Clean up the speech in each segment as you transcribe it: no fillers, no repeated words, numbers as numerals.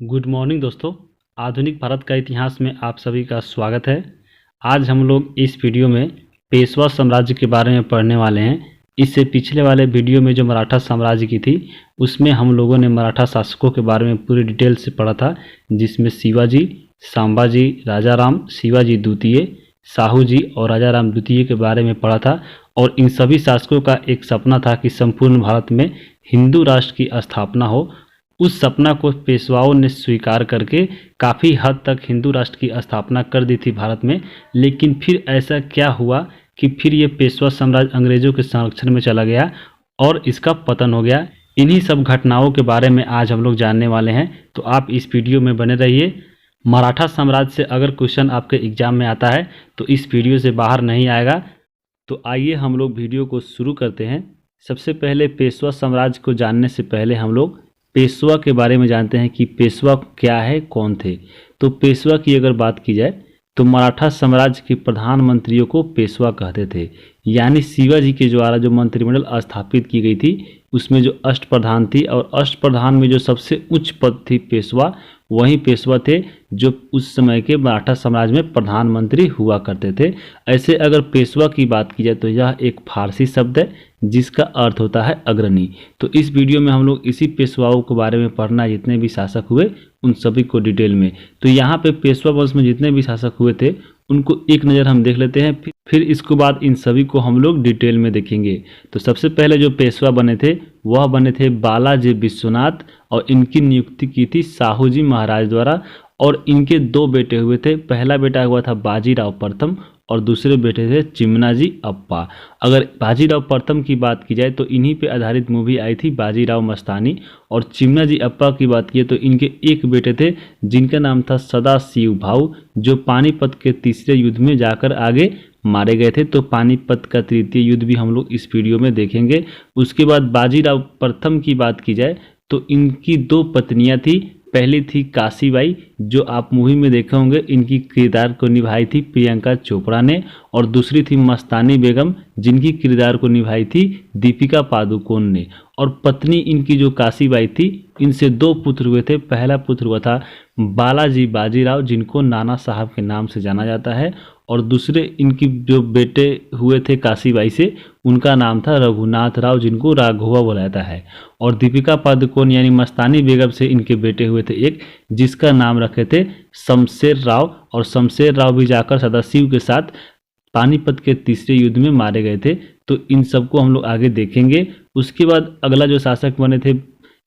Good morning दोस्तों। आधुनिक भारत का इतिहास में आप सभी का स्वागत है। आज हम लोग इस वीडियो में पेशवा साम्राज्य के बारे में पढ़ने वाले हैं। इससे पिछले वाले वीडियो में जो मराठा साम्राज्य की थी उसमें हम लोगों ने मराठा शासकों के बारे में पूरी डिटेल से पढ़ा था, जिसमें शिवाजी, संभाजी, राजाराम, शिवाजी द्वितीय, साहू जी और राजाराम द्वितीय के बारे में पढ़ा था। और इन सभी शासकों का एक सपना था कि संपूर्ण भारत में हिंदू राष्ट्र की स्थापना हो। उस सपना को पेशवाओं ने स्वीकार करके काफ़ी हद तक हिंदू राष्ट्र की स्थापना कर दी थी भारत में। लेकिन फिर ऐसा क्या हुआ कि फिर ये पेशवा साम्राज्य अंग्रेज़ों के संरक्षण में चला गया और इसका पतन हो गया। इन्हीं सब घटनाओं के बारे में आज हम लोग जानने वाले हैं, तो आप इस वीडियो में बने रहिए। मराठा साम्राज्य से अगर क्वेश्चन आपके एग्जाम में आता है तो इस वीडियो से बाहर नहीं आएगा। तो आइए हम लोग वीडियो को शुरू करते हैं। सबसे पहले पेशवा साम्राज्य को जानने से पहले हम लोग पेशवा के बारे में जानते हैं कि पेशवा क्या है, कौन थे। तो पेशवा की अगर बात की जाए तो मराठा साम्राज्य के प्रधानमंत्रियों को पेशवा कहते थे। यानी शिवाजी के द्वारा जो मंत्रिमंडल स्थापित की गई थी उसमें जो अष्टप्रधान थी, और अष्टप्रधान में जो सबसे उच्च पद थी पेशवा, वही पेशवा थे जो उस समय के मराठा साम्राज्य में प्रधानमंत्री हुआ करते थे। ऐसे अगर पेशवा की बात की जाए तो यह एक फारसी शब्द है जिसका अर्थ होता है अग्रणी। तो इस वीडियो में हम लोग इसी पेशवाओं के बारे में पढ़ना, जितने भी शासक हुए उन सभी को डिटेल में। तो यहाँ पे पेशवा वंश में जितने भी शासक हुए थे उनको एक नज़र हम देख लेते हैं, फिर इसके बाद इन सभी को हम लोग डिटेल में देखेंगे। तो सबसे पहले जो पेशवा बने थे वह बने थे बालाजी विश्वनाथ, और इनकी नियुक्ति की थी साहू जी महाराज द्वारा। और इनके दो बेटे हुए थे। पहला बेटा हुआ था बाजीराव प्रथम और दूसरे बेटे थे चिमनाजी अप्पा। अगर बाजीराव प्रथम की बात की जाए तो इन्हीं पे आधारित मूवी आई थी बाजीराव मस्तानी। और चिमनाजी अप्पा की बात की तो इनके एक बेटे थे जिनका नाम था सदाशिव भाऊ, जो पानीपत के तीसरे युद्ध में जाकर आगे मारे गए थे। तो पानीपत का तृतीय युद्ध भी हम लोग इस वीडियो में देखेंगे। उसके बाद बाजीराव प्रथम की बात की जाए तो इनकी दो पत्नियां थी। पहली थी काशीबाई, जो आप मूवी में देखे होंगे, इनकी किरदार को निभाई थी प्रियंका चोपड़ा ने। और दूसरी थी मस्तानी बेगम, जिनकी किरदार को निभाई थी दीपिका पादुकोण ने। और पत्नी इनकी जो काशीबाई थी, इनसे दो पुत्र हुए थे। पहला पुत्र हुआ था बालाजी बाजीराव, जिनको नाना साहब के नाम से जाना जाता है। और दूसरे इनकी जो बेटे हुए थे काशीबाई से, उनका नाम था रघुनाथ राव, जिनको राघवा बोला जाता है। और दीपिका पादुकोण यानी मस्तानी बेगम से इनके बेटे हुए थे एक, जिसका नाम रखे थे शमशेर राव। और शमशेर राव भी जाकर सदाशिव के साथ पानीपत के तीसरे युद्ध में मारे गए थे। तो इन सबको हम लोग आगे देखेंगे। उसके बाद अगला जो शासक बने थे,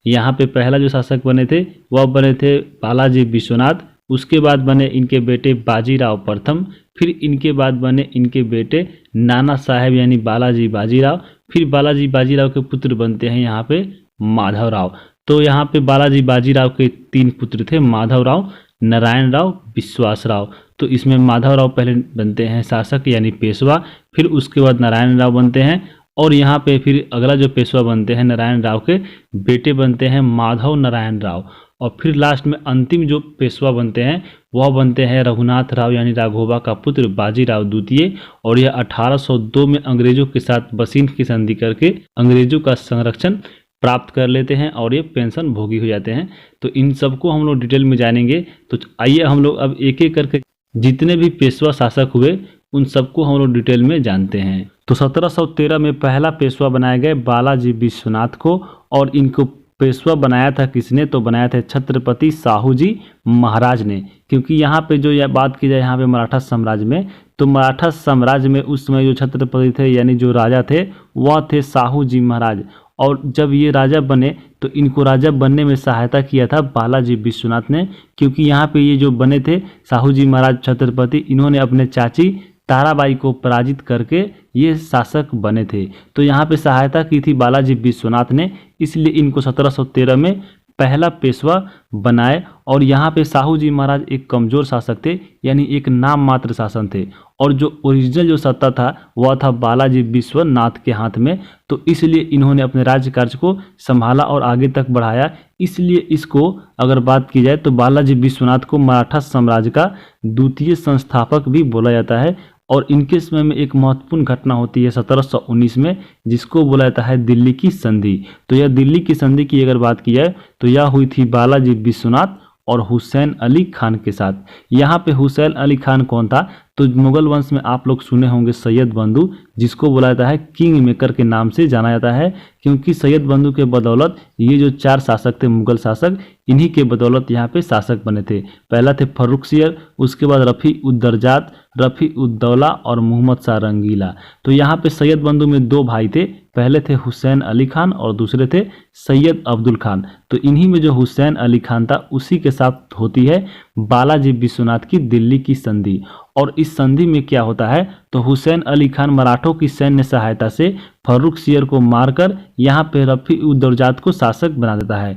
यहाँ पे पहला जो शासक बने थे वह बने थे बालाजी विश्वनाथ। उसके बाद बने इनके बेटे बाजीराव प्रथम। फिर इनके बाद बने इनके बेटे नाना साहेब यानी बालाजी बाजीराव। फिर बालाजी बाजीराव के पुत्र बनते हैं यहाँ पे माधवराव। तो यहाँ पे बालाजी बाजीराव के तीन पुत्र थे, माधवराव, नारायण राव, विश्वास राव। तो इसमें माधवराव पहले बनते हैं शासक यानी पेशवा, फिर उसके बाद नारायण राव बनते हैं। और यहाँ पे फिर अगला जो पेशवा बनते हैं नारायण राव के बेटे बनते हैं माधव नारायण राव। और फिर लास्ट में अंतिम जो पेशवा बनते हैं वह बनते हैं रघुनाथ राव यानी राघोबा का पुत्र बाजीराव द्वितीय। और यह 1802 में अंग्रेजों के साथ बसीन की संधि करके अंग्रेजों का संरक्षण प्राप्त कर लेते हैं और ये पेंशन भोगी हो जाते हैं। तो इन सबको हम लोग डिटेल में जानेंगे। तो आइए हम लोग अब एक एक करके जितने भी पेशवा शासक हुए उन सबको हम लोग डिटेल में जानते हैं। तो 1713 में पहला पेशवा बनाया गया बालाजी विश्वनाथ को। और इनको पेशवा बनाया था किसने, तो बनाया था छत्रपति साहू जी महाराज ने। क्योंकि यहाँ पे जो यह बात की जाए यहाँ पे मराठा साम्राज्य में, तो मराठा साम्राज्य में उस समय जो छत्रपति थे यानी जो राजा थे वह थे साहू जी महाराज। और जब ये राजा बने तो इनको राजा बनने में सहायता किया था बालाजी विश्वनाथ ने। क्योंकि यहाँ पे ये जो बने थे साहू जी महाराज छत्रपति, इन्होंने अपने चाची ताराबाई को पराजित करके ये शासक बने थे। तो यहाँ पे सहायता की थी बालाजी विश्वनाथ ने, इसलिए इनको 1713 में पहला पेशवा बनाए। और यहाँ पे साहू जी महाराज एक कमज़ोर शासक थे, यानी एक नाम मात्र शासन थे। और जो ओरिजिनल जो सत्ता था वह था बालाजी विश्वनाथ के हाथ में। तो इसलिए इन्होंने अपने राज्य कार्य को संभाला और आगे तक बढ़ाया। इसलिए इसको अगर बात की जाए तो बालाजी विश्वनाथ को मराठा साम्राज्य का द्वितीय संस्थापक भी बोला जाता है। और इनके समय में एक महत्वपूर्ण घटना होती है 1719 में, जिसको बोला जाता है दिल्ली की संधि। तो यह दिल्ली की संधि की अगर बात की जाए तो यह हुई थी बालाजी विश्वनाथ और हुसैन अली खान के साथ। यहाँ पे हुसैन अली खान कौन था? तो मुगल वंश में आप लोग सुने होंगे सैयद बंधु, जिसको बोला जाता है किंग मेकर के नाम से जाना जाता है, क्योंकि सैयद बंधु के बदौलत ये जो 4 शासक थे मुगल शासक, इन्हीं के बदौलत यहाँ पे शासक बने थे। पहला थे फर्रुखसियर, उसके बाद रफ़ी उद्दरजात, रफ़ी उद्दौला और मोहम्मद शाह रंगीला। तो यहाँ पे सैयद बंधु में 2 भाई थे, पहले थे हुसैन अली खान और दूसरे थे सैयद अब्दुल खान। तो इन्हीं में जो हुसैन अली खान था उसी के साथ होती है बालाजी विश्वनाथ की दिल्ली की संधि। और इस संधि में क्या होता है? तो हुसैन अली खान मराठों की सैन्य सहायता से फर्रुखसियर को मारकर यहाँ पे रफ़ी उद्दौलाजात को शासक बना देता है।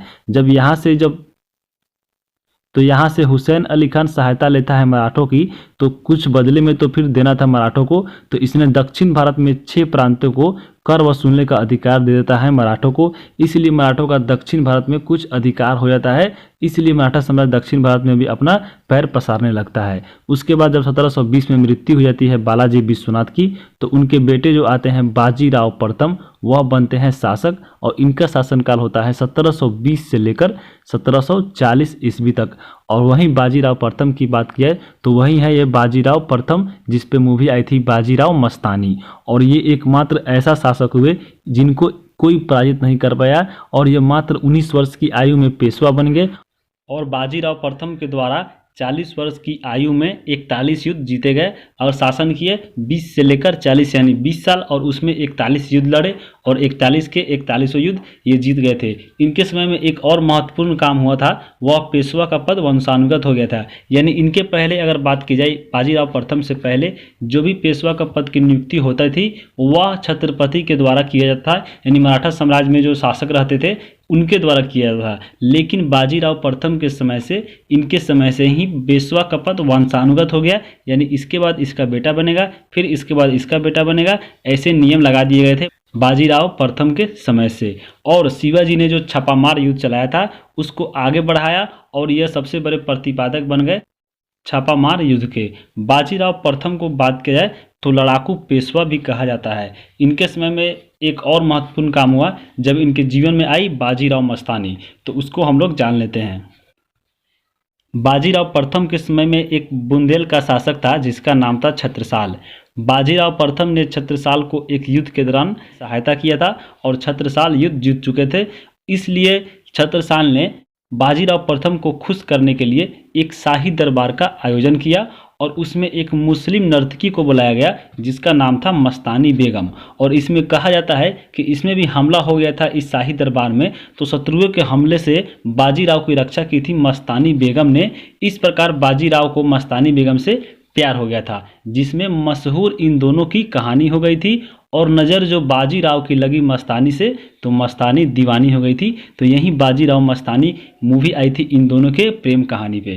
यहाँ से हुसैन अली खान सहायता लेता है मराठों की, तो कुछ बदले में तो फिर देना था मराठों को। तो इसने दक्षिण भारत में 6 प्रांतों को कर वसूलने का अधिकार दे देता है मराठों को, इसलिए मराठों का दक्षिण भारत में कुछ अधिकार हो जाता है। इसलिए मराठा साम्राज्य दक्षिण भारत में भी अपना पैर पसारने लगता है। उसके बाद जब 1720 में मृत्यु हो जाती है बालाजी विश्वनाथ की, तो उनके बेटे जो आते हैं बाजीराव प्रथम, वह बनते हैं शासक, और इनका शासनकाल होता है 1720 से लेकर 1740 ईस्वी तक। और वहीं बाजीराव प्रथम की बात की जाए तो वही है ये बाजीराव प्रथम, जिस पे मूवी आई थी बाजीराव मस्तानी। और ये एकमात्र ऐसा शासक हुए जिनको कोई पराजित नहीं कर पाया, और ये मात्र 19 वर्ष की आयु में पेशवा बन गए। और बाजीराव प्रथम के द्वारा 40 वर्ष की आयु में 41 युद्ध जीते गए और शासन किए 20 से लेकर 40, यानी 20 साल, और उसमें 41 युद्ध लड़े और 41 के 41 युद्ध ये जीत गए थे। इनके समय में एक और महत्वपूर्ण काम हुआ था, वह पेशवा का पद वंशानुगत हो गया था। यानी इनके पहले अगर बात की जाए, बाजीराव प्रथम से पहले जो भी पेशवा का पद की नियुक्ति होती थी वह छत्रपति के द्वारा किया जाता था, यानी मराठा साम्राज्य में जो शासक रहते थे उनके द्वारा किया जाता था। लेकिन बाजीराव प्रथम के समय से, इनके समय से ही पेशवा का पद वंशानुगत हो गया, यानी इसके बाद इसका बेटा बनेगा, फिर इसके बाद इसका बेटा बनेगा, ऐसे नियम लगा दिए गए थे बाजीराव प्रथम के समय से। और शिवाजी ने जो छापामार युद्ध चलाया था उसको आगे बढ़ाया और यह सबसे बड़े प्रतिपादक बन गए छापामार युद्ध के। बाजीराव प्रथम को बात किया जाए तो लड़ाकू पेशवा भी कहा जाता है। इनके समय में एक और महत्वपूर्ण काम हुआ जब इनके जीवन में आई बाजीराव मस्तानी, तो उसको हम लोग जान लेते हैं। बाजीराव प्रथम के समय में एक बुंदेल का शासक था जिसका नाम था छत्रसाल। बाजीराव प्रथम ने छत्रसाल को एक युद्ध के दौरान सहायता किया था और छत्रसाल युद्ध जीत चुके थे, इसलिए छत्रसाल ने बाजीराव प्रथम को खुश करने के लिए एक शाही दरबार का आयोजन किया और उसमें एक मुस्लिम नर्तकी को बुलाया गया जिसका नाम था मस्तानी बेगम। और इसमें कहा जाता है कि इसमें भी हमला हो गया था इस शाही दरबार में, तो शत्रुओं के हमले से बाजीराव की रक्षा की थी मस्तानी बेगम ने। इस प्रकार बाजीराव को मस्तानी बेगम से प्यार हो गया था, जिसमें मशहूर इन दोनों की कहानी हो गई थी। और नज़र जो बाजीराव की लगी मस्तानी से तो मस्तानी दीवानी हो गई थी। तो यही बाजीराव मस्तानी मूवी आई थी इन दोनों के प्रेम कहानी पे।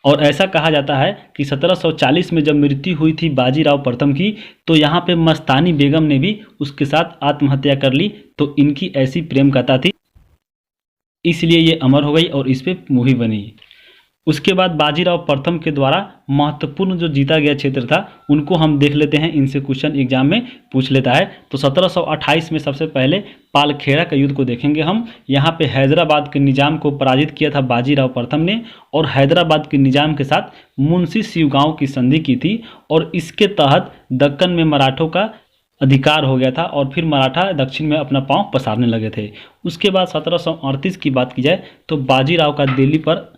और ऐसा कहा जाता है कि 1740 में जब मृत्यु हुई थी बाजीराव प्रथम की, तो यहाँ पे मस्तानी बेगम ने भी उसके साथ आत्महत्या कर ली। तो इनकी ऐसी प्रेम कथा थी, इसलिए ये अमर हो गई और इस पे मूवी बनी। उसके बाद बाजीराव प्रथम के द्वारा महत्वपूर्ण जो जीता गया क्षेत्र था उनको हम देख लेते हैं, इनसे क्वेश्चन एग्जाम में पूछ लेता है। तो 1728 में सबसे पहले पालखेड़ा का युद्ध को देखेंगे हम। यहाँ पे हैदराबाद के निजाम को पराजित किया था बाजीराव प्रथम ने, और हैदराबाद के निजाम के साथ मुंशी शिवगांव की संधि की थी, और इसके तहत दक्कन में मराठों का अधिकार हो गया था और फिर मराठा दक्षिण में अपना पांव पसारने लगे थे। उसके बाद 1738 की बात की जाए तो बाजीराव का दिल्ली पर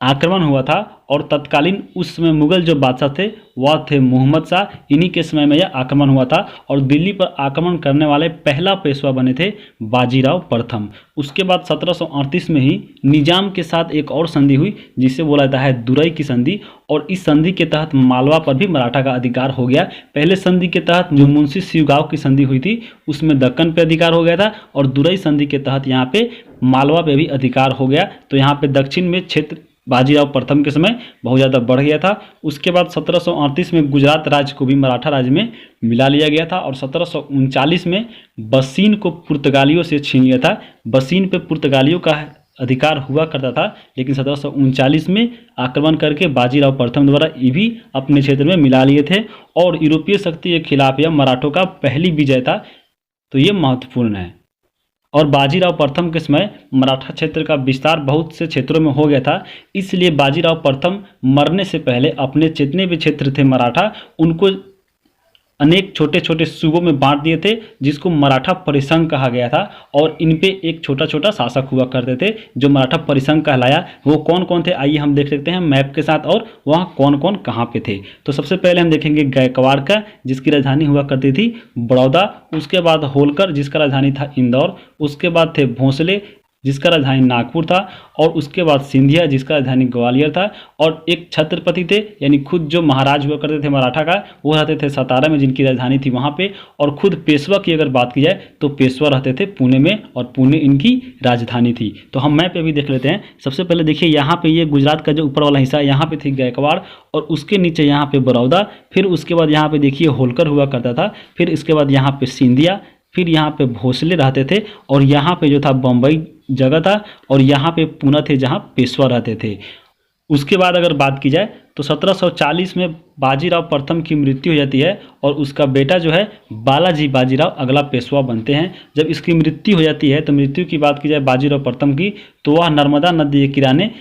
आक्रमण हुआ था, और तत्कालीन उस समय मुगल जो बादशाह थे वह थे मोहम्मद शाह। इन्हीं के समय में यह आक्रमण हुआ था और दिल्ली पर आक्रमण करने वाले पहला पेशवा बने थे बाजीराव प्रथम। उसके बाद 1738 में ही निजाम के साथ एक और संधि हुई जिसे बोला जाता है दुरई की संधि, और इस संधि के तहत मालवा पर भी मराठा का अधिकार हो गया। पहले संधि के तहत जो मुंशी शिवगांव की संधि हुई थी उसमें दक्कन पे अधिकार हो गया था, और दुरई संधि के तहत यहाँ पे मालवा पे भी अधिकार हो गया। तो यहाँ पे दक्षिण में क्षेत्र बाजीराव प्रथम के समय बहुत ज़्यादा बढ़ गया था। उसके बाद 1738 में गुजरात राज्य को भी मराठा राज्य में मिला लिया गया था, और 1739 में बसीन को पुर्तगालियों से छीन लिया था। बसीन पे पुर्तगालियों का अधिकार हुआ करता था, लेकिन 1739 में आक्रमण करके बाजीराव प्रथम द्वारा ये भी अपने क्षेत्र में मिला लिए थे, और यूरोपीय शक्ति के खिलाफ यह मराठों का पहली विजय था। तो ये महत्वपूर्ण है। और बाजीराव प्रथम के समय मराठा क्षेत्र का विस्तार बहुत से क्षेत्रों में हो गया था। इसलिए बाजीराव प्रथम मरने से पहले अपने जितने भी क्षेत्र थे मराठा, उनको अनेक छोटे छोटे सूबों में बांट दिए थे, जिसको मराठा परिसंघ कहा गया था। और इन पे एक छोटा छोटा शासक हुआ करते थे जो मराठा परिसंघ कहलाया। वो कौन कौन थे आइए हम देख लेते हैं मैप के साथ, और वहाँ कौन कौन कहाँ पे थे। तो सबसे पहले हम देखेंगे गायकवाड़ का, जिसकी राजधानी हुआ करती थी बड़ौदा। उसके बाद होलकर, जिसका राजधानी था इंदौर। उसके बाद थे भोंसले, जिसका राजधानी नागपुर था। और उसके बाद सिंधिया, जिसका राजधानी ग्वालियर था। और एक छत्रपति थे, यानी खुद जो महाराज हुआ करते थे मराठा का, वो रहते थे सतारा में, जिनकी राजधानी थी वहाँ पे। और खुद पेशवा की अगर बात की जाए तो पेशवा रहते थे पुणे में, और पुणे इनकी राजधानी थी। तो हम मैप पे भी देख लेते हैं। सबसे पहले देखिए यहाँ पे ये गुजरात का जो ऊपर वाला हिस्सा है, यहाँ पे थी गायकवाड़, और उसके नीचे यहाँ पे बड़ौदा। फिर उसके बाद यहाँ पे देखिए होलकर हुआ करता था। फिर इसके बाद यहाँ पे सिंधिया, फिर यहाँ पे भोसले रहते थे, और यहाँ पे जो था बम्बई जगह था, और यहाँ पे पूना थे जहाँ पेशवा रहते थे। उसके बाद अगर बात की जाए तो 1740 में बाजीराव प्रथम की मृत्यु हो जाती है, और उसका बेटा जो है बालाजी बाजीराव अगला पेशवा बनते हैं। जब इसकी मृत्यु हो जाती है, तो मृत्यु की बात की जाए बाजीराव प्रथम की, तो वह नर्मदा नदी के किनारे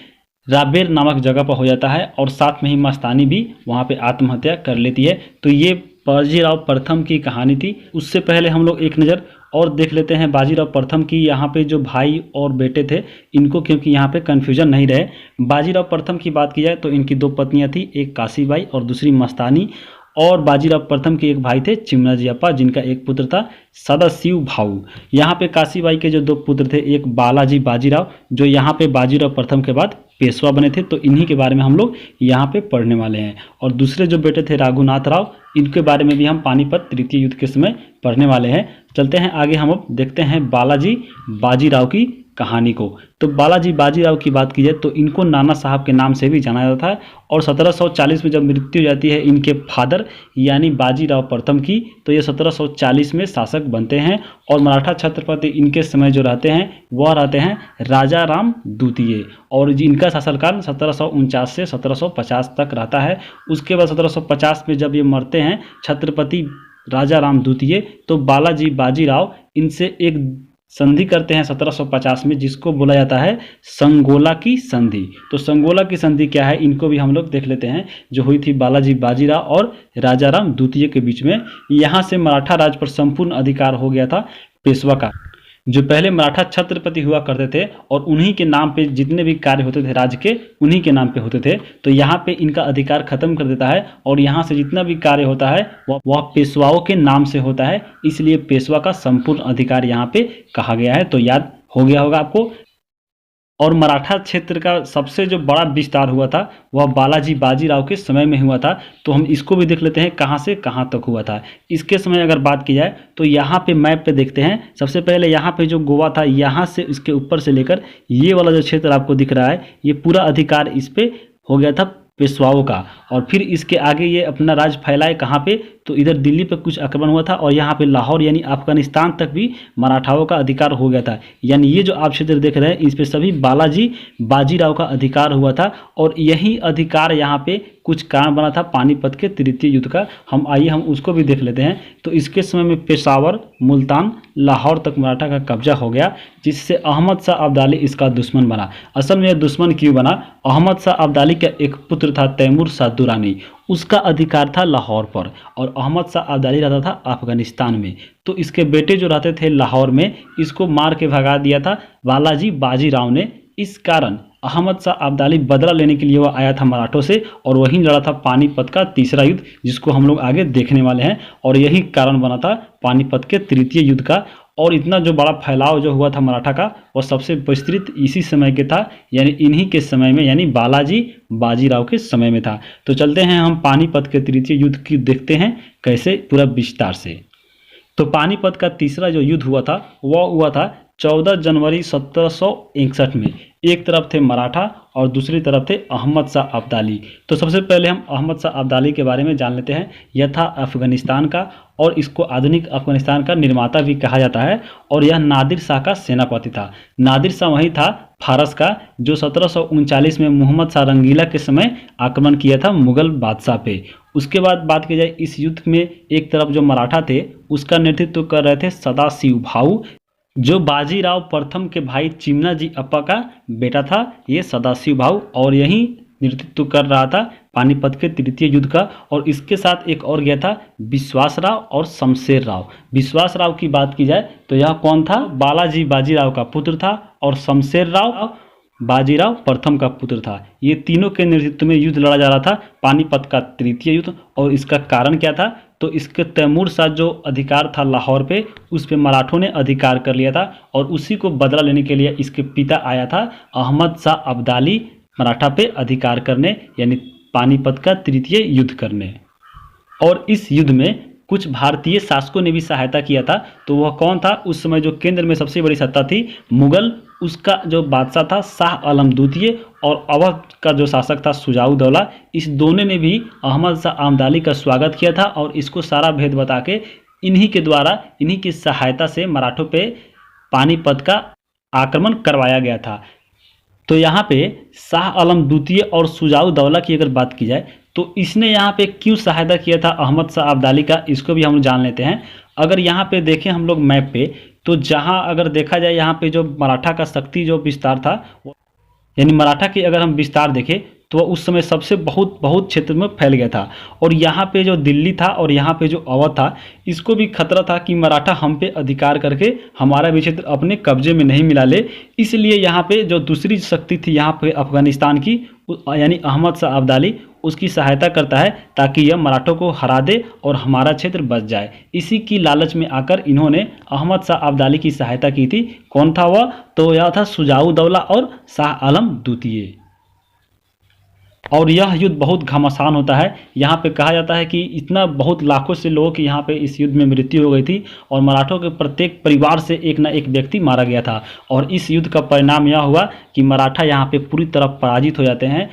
राबेर नामक जगह पर हो जाता है, और साथ में ही मस्तानी भी वहाँ पे आत्महत्या कर लेती है। तो ये बाजीराव प्रथम की कहानी थी। उससे पहले हम लोग एक नज़र और देख लेते हैं बाजीराव प्रथम की। यहाँ पे जो भाई और बेटे थे इनको, क्योंकि यहाँ पे कन्फ्यूजन नहीं रहे, बाजीराव प्रथम की बात की जाए तो इनकी दो पत्नियाँ थी, एक काशीबाई और दूसरी मस्तानी। और बाजीराव प्रथम के एक भाई थे चिमनाजी अप्पा, जिनका एक पुत्र था सदाशिव भाऊ। यहाँ पे काशीबाई के जो दो पुत्र थे, एक बालाजी बाजीराव, जो यहाँ पे बाजीराव प्रथम के बाद पेशवा बने थे। तो इन्हीं के बारे में हम लोग यहाँ पे पढ़ने वाले हैं। और दूसरे जो बेटे थे रघुनाथ राव, इनके बारे में भी हम पानीपत तृतीय युद्ध के समय पढ़ने वाले हैं। चलते हैं आगे, हम अब देखते हैं बालाजी बाजीराव की कहानी को। तो बालाजी बाजीराव की बात की जाए तो इनको नाना साहब के नाम से भी जाना जाता है। और 1740 में जब मृत्यु हो जाती है इनके फादर यानी बाजीराव प्रथम की, तो ये 1740 में शासक बनते हैं। और मराठा छत्रपति इनके समय जो रहते हैं वह रहते हैं राजा राम द्वितीय, और इनका शासनकाल 1749 से 1750 तक रहता है। उसके बाद 1750 में जब ये मरते हैं छत्रपति राजा राम द्वितीय, तो बालाजी बाजीराव इनसे एक संधि करते हैं 1750 में, जिसको बोला जाता है संगोला की संधि। तो संगोला की संधि क्या है, इनको भी हम लोग देख लेते हैं, जो हुई थी बालाजी बाजीराव और राजा राम द्वितीय के बीच में। यहाँ से मराठा राज पर संपूर्ण अधिकार हो गया था पेशवा का। जो पहले मराठा छत्रपति हुआ करते थे, और उन्हीं के नाम पे जितने भी कार्य होते थे राज्य के, उन्हीं के नाम पे होते थे। तो यहाँ पे इनका अधिकार खत्म कर देता है, और यहाँ से जितना भी कार्य होता है वह पेशवाओं के नाम से होता है। इसलिए पेशवा का संपूर्ण अधिकार यहाँ पे कहा गया है। तो याद हो गया होगा आपको। और मराठा क्षेत्र का सबसे जो बड़ा विस्तार हुआ था वह बालाजी बाजीराव के समय में हुआ था। तो हम इसको भी देख लेते हैं कहाँ से कहाँ तक हुआ था। इसके समय अगर बात की जाए तो यहाँ पे मैप पे देखते हैं। सबसे पहले यहाँ पे जो गोवा था, यहाँ से इसके ऊपर से लेकर ये वाला जो क्षेत्र आपको दिख रहा है, ये पूरा अधिकार इस पे हो गया था पेशवाओं का। और फिर इसके आगे ये अपना राज फैलाए कहाँ पे, तो इधर दिल्ली पे कुछ आक्रमण हुआ था, और यहाँ पे लाहौर यानी अफगानिस्तान तक भी मराठाओं का अधिकार हो गया था। यानी ये जो आप क्षेत्र देख रहे हैं इस पे सभी बालाजी बाजीराव का अधिकार हुआ था। और यही अधिकार यहाँ पे कुछ कारण बना था पानीपत के तृतीय युद्ध का। हम उसको भी देख लेते हैं। तो इसके समय में पेशावर, मुल्तान, लाहौर तक मराठा का कब्जा हो गया, जिससे अहमद शाह अब्दाली इसका दुश्मन बना। असल में दुश्मन क्यों बना, अहमद शाह अब्दाली का एक पुत्र था तैमूर शाह दुरानी, उसका अधिकार था लाहौर पर, और अहमद शाह अब्दाली रहता था अफगानिस्तान में। तो इसके बेटे जो रहते थे लाहौर में, इसको मार के भगा दिया था बालाजी बाजीराव ने। इस कारण अहमद शाह अब्दाली बदला लेने के लिए वह आया था मराठों से, और वहीं लड़ा था पानीपत का तीसरा युद्ध, जिसको हम लोग आगे देखने वाले हैं। और यही कारण बना था पानीपत के तृतीय युद्ध का। और इतना जो बड़ा फैलाव जो हुआ था मराठा का, वह सबसे विस्तृत इसी समय के था, यानी इन्हीं के समय में, यानी बालाजी बाजीराव के समय में था। तो चलते हैं हम पानीपत के तृतीय युद्ध की देखते हैं कैसे पूरा विस्तार से। तो पानीपत का तीसरा जो युद्ध हुआ था वह हुआ था 14 जनवरी 1761 में। एक तरफ थे मराठा और दूसरी तरफ थे अहमद शाह अब्दाली। तो सबसे पहले हम अहमद शाह अब्दाली के बारे में जान लेते हैं। यह था अफगानिस्तान का, और इसको आधुनिक अफगानिस्तान का निर्माता भी कहा जाता है। और यह नादिर शाह का सेनापति था। नादिर शाह वही था फारस का, जो 1739 में मोहम्मद शाह रंगीला के समय आक्रमण किया था मुगल बादशाह पे। उसके बाद बात की जाए इस युद्ध में, एक तरफ जो मराठा थे उसका नेतृत्व कर रहे थे सदाशिव भाऊ, जो बाजीराव प्रथम के भाई चिमनाजी अप्पा का बेटा था ये सदाशिव भाऊ, और यही नेतृत्व कर रहा था पानीपत के तृतीय युद्ध का। और इसके साथ एक और गया था विश्वास राव और शमशेर राव। विश्वास राव की बात की जाए तो यह कौन था, बालाजी बाजीराव का पुत्र था, और शमशेर राव बाजीराव प्रथम का पुत्र था। ये तीनों के नेतृत्व में युद्ध लड़ा जा रहा था, पानीपत का तृतीय युद्ध। और इसका कारण क्या था, तो इसके तैमूर शाह जो अधिकार था लाहौर पे, उस पे मराठों ने अधिकार कर लिया था, और उसी को बदला लेने के लिए इसके पिता आया था अहमद शाह अब्दाली मराठा पे अधिकार करने, यानी पानीपत का तृतीय युद्ध करने। और इस युद्ध में कुछ भारतीय शासकों ने भी सहायता किया था। तो वह कौन था, उस समय जो केंद्र में सबसे बड़ी सत्ता थी मुगल, उसका जो बादशाह था शाह आलम द्वितीय, और अवध का जो शासक था शुजाउद्दौला। इस दोनों ने भी अहमद शाह अब्दाली का स्वागत किया था, और इसको सारा भेद बता के इन्हीं के द्वारा, इन्हीं की सहायता से मराठों पे पानीपत का आक्रमण करवाया गया था। तो यहाँ पे शाह आलम द्वितीय और शुजाउद्दौला की अगर बात की जाए तो इसने यहाँ पे क्यों सहायता किया था अहमद शाह अब्दाली का, इसको भी हम जान लेते हैं। अगर यहाँ पे देखें हम लोग मैप पे, तो जहाँ अगर देखा जाए यहाँ पे जो मराठा का शक्ति जो विस्तार था, यानी मराठा की अगर हम विस्तार देखें तो उस समय सबसे बहुत क्षेत्र में फैल गया था। और यहाँ पे जो दिल्ली था और यहाँ पे जो अवध था, इसको भी खतरा था कि मराठा हम पे अधिकार करके हमारा भी क्षेत्र अपने कब्जे में नहीं मिला ले। इसलिए यहाँ पे जो दूसरी शक्ति थी यहाँ पे अफगानिस्तान की, यानी अहमद शाह अब्दाली, उसकी सहायता करता है ताकि यह मराठों को हरा दे और हमारा क्षेत्र बच जाए। इसी की लालच में आकर इन्होंने अहमद शाह अब्दाली की सहायता की थी। कौन था वह, तो यह था शुजाउद्दौला और शाह आलम द्वितीय। और यह युद्ध बहुत घमासान होता है। यहाँ पे कहा जाता है कि इतना बहुत लाखों से लोगों की यहाँ पे इस युद्ध में मृत्यु हो गई थी, और मराठों के प्रत्येक परिवार से एक ना एक व्यक्ति मारा गया था। और इस युद्ध का परिणाम यह हुआ कि मराठा यहाँ पे पूरी तरह पराजित हो जाते हैं।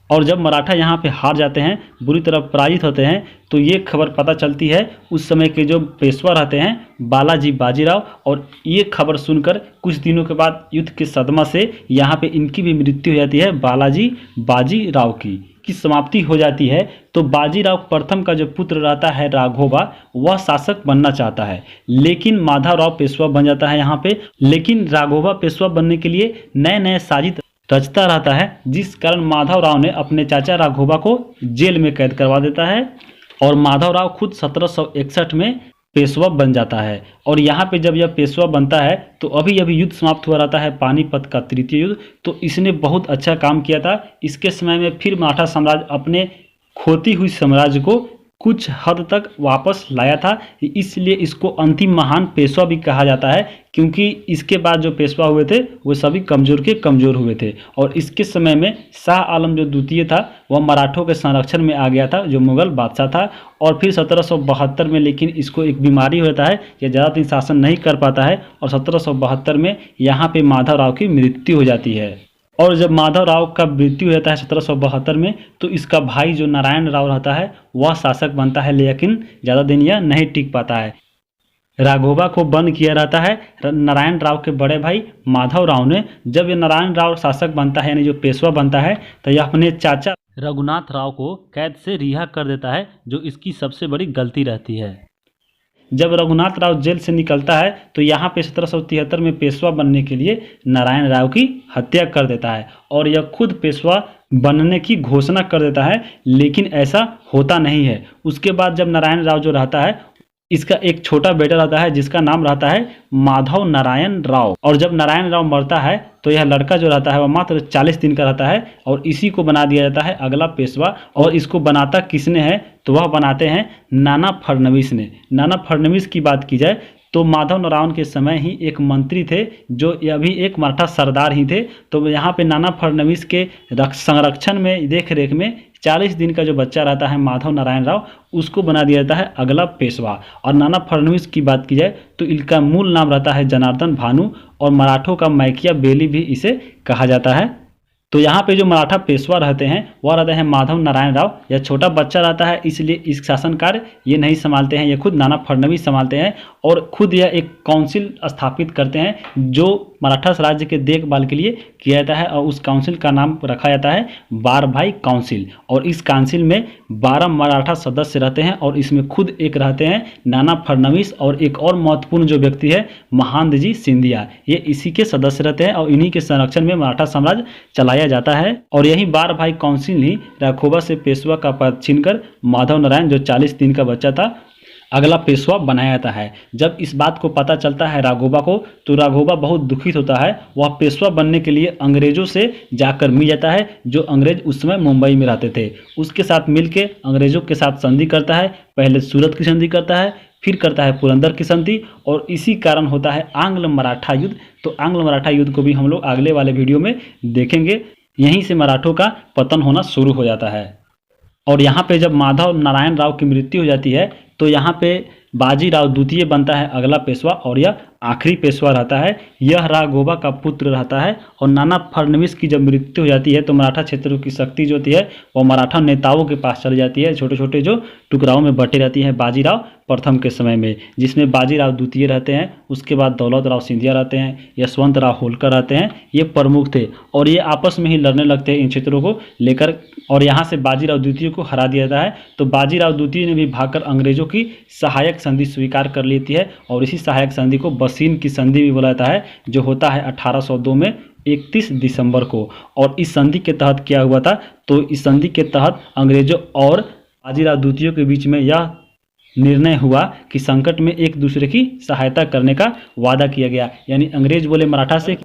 और जब मराठा यहाँ पे हार जाते हैं, बुरी तरह पराजित होते हैं, तो ये खबर पता चलती है उस समय के जो पेशवा रहते हैं बालाजी बाजीराव। और ये खबर सुनकर कुछ दिनों के बाद युद्ध के सदमा से यहाँ पे इनकी भी मृत्यु हो जाती है, बालाजी बाजीराव की समाप्ति हो जाती है। तो बाजीराव प्रथम का जो पुत्र रहता है राघोबा, वह शासक बनना चाहता है, लेकिन माधवराव पेशवा बन जाता है यहाँ पे। लेकिन राघोबा पेशवा बनने के लिए नए नए साजिश रचता रहता है, जिस कारण माधवराव ने अपने चाचा राघोबा को जेल में कैद करवा देता है, और माधवराव खुद 1761 में पेशवा बन जाता है। और यहाँ पे जब यह पेशवा बनता है तो अभी अभी युद्ध समाप्त हुआ रहता है, पानीपत का तृतीय युद्ध। तो इसने बहुत अच्छा काम किया था। इसके समय में फिर मराठा साम्राज्य अपने खोती हुई साम्राज्य को कुछ हद तक वापस लाया था, इसलिए इसको अंतिम महान पेशवा भी कहा जाता है, क्योंकि इसके बाद जो पेशवा हुए थे वो सभी कमज़ोर के कमज़ोर हुए थे। और इसके समय में शाह आलम जो द्वितीय था वह मराठों के संरक्षण में आ गया था, जो मुगल बादशाह था। और फिर 1772 में लेकिन इसको एक बीमारी हो जाता है, यह ज़्यादा दिन शासन नहीं कर पाता है, और 1772 में यहाँ पे माधवराव की मृत्यु हो जाती है। और जब माधवराव का मृत्यु होता है 1772 में, तो इसका भाई जो नारायण राव रहता है वह शासक बनता है, लेकिन ज़्यादा दिन यह नहीं टिक पाता है। राघोबा को बंद किया रहता है नारायण राव के बड़े भाई माधव राव ने। जब ये नारायण राव शासक बनता है, यानी जो पेशवा बनता है, तो यह अपने चाचा रघुनाथ राव को कैद से रिहा कर देता है, जो इसकी सबसे बड़ी गलती रहती है। जब रघुनाथ राव जेल से निकलता है तो यहाँ पे 1773 में पेशवा बनने के लिए नारायण राव की हत्या कर देता है, और यह खुद पेशवा बनने की घोषणा कर देता है, लेकिन ऐसा होता नहीं है। उसके बाद जब नारायण राव जो रहता है, इसका एक छोटा बेटा रहता है जिसका नाम रहता है माधव नारायण राव। और जब नारायण राव मरता है तो यह लड़का जो रहता है वह मात्र 40 दिन का रहता है, और इसी को बना दिया जाता है अगला पेशवा। और इसको बनाता किसने है, तो वह बनाते हैं नाना फडणवीस ने। नाना फडणवीस की बात की जाए तो माधव नारायण के समय ही एक मंत्री थे जो अभी एक मराठा सरदार ही थे। तो यहाँ पे नाना फडणवीस के संरक्षण में, देख रेख में 40 दिन का जो बच्चा रहता है माधव नारायण राव, उसको बना दिया जाता है अगला पेशवा। और नाना फडणवीस की बात की जाए तो इनका मूल नाम रहता है जनार्दन भानु, और मराठों का मैकिया बेली भी इसे कहा जाता है। तो यहाँ पे जो मराठा पेशवा रहते हैं वह रहते हैं माधव नारायण राव। यह छोटा बच्चा रहता है, इसलिए इस शासन कार्य ये नहीं संभालते हैं, ये खुद नाना फडणवीस संभालते हैं। और खुद यह एक काउंसिल स्थापित करते हैं जो मराठा राज्य के देखभाल के लिए किया जाता है और उस काउंसिल का नाम रखा जाता है बारभाई काउंसिल। और इस काउंसिल में 12 मराठा सदस्य रहते हैं और इसमें खुद एक रहते हैं नाना फडणवीस और एक और महत्वपूर्ण जो व्यक्ति है महादजी सिंधिया, ये इसी के सदस्य रहते हैं और इन्हीं के संरक्षण में मराठा साम्राज्य चलाया जाता है। और यही बारभाई काउंसिल ही राघोबा से पेशवा का पद छीनकर माधव नारायण जो 40 दिन का बच्चा था अगला पेशवा बनाया जाता है। जब इस बात को पता चलता है राघोबा को तो राघोबा बहुत दुखित होता है। वह पेशवा बनने के लिए अंग्रेजों से जाकर मिल जाता है जो अंग्रेज उस समय मुंबई में रहते थे। उसके साथ मिलके अंग्रेजों के साथ संधि करता है। पहले सूरत की संधि करता है, फिर करता है पुरंदर की संधि और इसी कारण होता है आंग्ल मराठा युद्ध। तो आंग्ल मराठा युद्ध को भी हम लोग अगले वाले वीडियो में देखेंगे। यहीं से मराठों का पतन होना शुरू हो जाता है। और यहाँ पे जब माधव नारायण राव की मृत्यु हो जाती है तो यहाँ पे बाजीराव द्वितीय बनता है अगला पेशवा और यह आखिरी पेशवा रहता है। यह राघोबा का पुत्र रहता है। और नाना फडणवीस की जब मृत्यु हो जाती है तो मराठा क्षेत्रों की शक्ति जो होती है वह मराठा नेताओं के पास चली जाती है। छोटे छोटे जो टुकड़ाओं में बटे रहती है बाजीराव प्रथम के समय में, जिसमें बाजीराव द्वितीय रहते हैं, उसके बाद दौलत राव सिंधिया रहते हैं, यशवंत राव होलकर रहते हैं, ये प्रमुख थे और ये आपस में ही लड़ने लगते हैं इन क्षेत्रों को लेकर। और यहाँ से बाजीराव द्वितीय को हरा दिया जाता है। तो बाजीराव द्वितीय ने भी भागकर अंग्रेजों की सहायक संधि स्वीकार कर लेती है और इसी सहायक संधि को बसीन की संधि भी बोला जाता है, जो होता है 1802 में 31 दिसंबर को। और इस संधि के तहत क्या हुआ था, तो इस संधि के तहत अंग्रेजों और बाजीराव द्वितीय के बीच में यह निर्णय हुआ कि संकट में एक दूसरे की सहायता करने का वादा किया गया। यानी अंग्रेज बोले मराठा से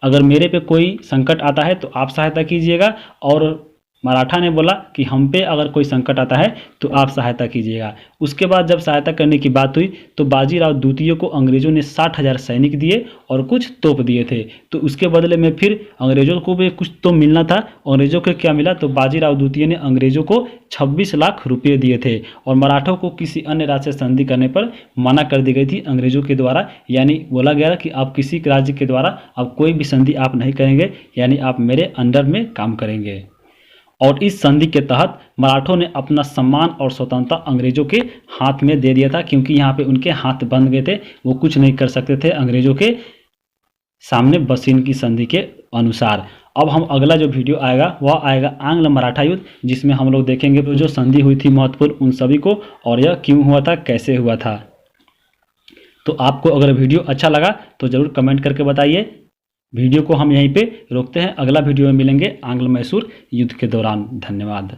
अगर मेरे पे कोई संकट आता है तो आप सहायता कीजिएगा, और मराठा ने बोला कि हम पे अगर कोई संकट आता है तो आप सहायता कीजिएगा। उसके बाद जब सहायता करने की बात हुई तो बाजीराव द्वितीय को अंग्रेजों ने 60,000 सैनिक दिए और कुछ तोप दिए थे। तो उसके बदले में फिर अंग्रेजों को भी कुछ तो मिलना था। अंग्रेजों को क्या मिला, तो बाजीराव द्वितीय ने अंग्रेजों को 26 लाख रुपये दिए थे और मराठों को किसी अन्य राज्य से संधि करने पर मना कर दी गई थी अंग्रेजों के द्वारा। यानी बोला गया कि आप किसी राज्य के द्वारा अब कोई भी संधि आप नहीं करेंगे, यानी आप मेरे अंडर में काम करेंगे। और इस संधि के तहत मराठों ने अपना सम्मान और स्वतंत्रता अंग्रेजों के हाथ में दे दिया था, क्योंकि यहाँ पे उनके हाथ बंद गए थे, वो कुछ नहीं कर सकते थे अंग्रेजों के सामने बसीन की संधि के अनुसार। अब हम अगला जो वीडियो आएगा वह आएगा आंग्ल मराठा युद्ध, जिसमें हम लोग देखेंगे जो संधि हुई थी महत्वपूर्ण उन सभी को और यह क्यों हुआ था, कैसे हुआ था। तो आपको अगर वीडियो अच्छा लगा तो ज़रूर कमेंट करके बताइए। वीडियो को हम यहीं पे रोकते हैं, अगला वीडियो में मिलेंगे आंग्ल मैसूर युद्ध के दौरान। धन्यवाद।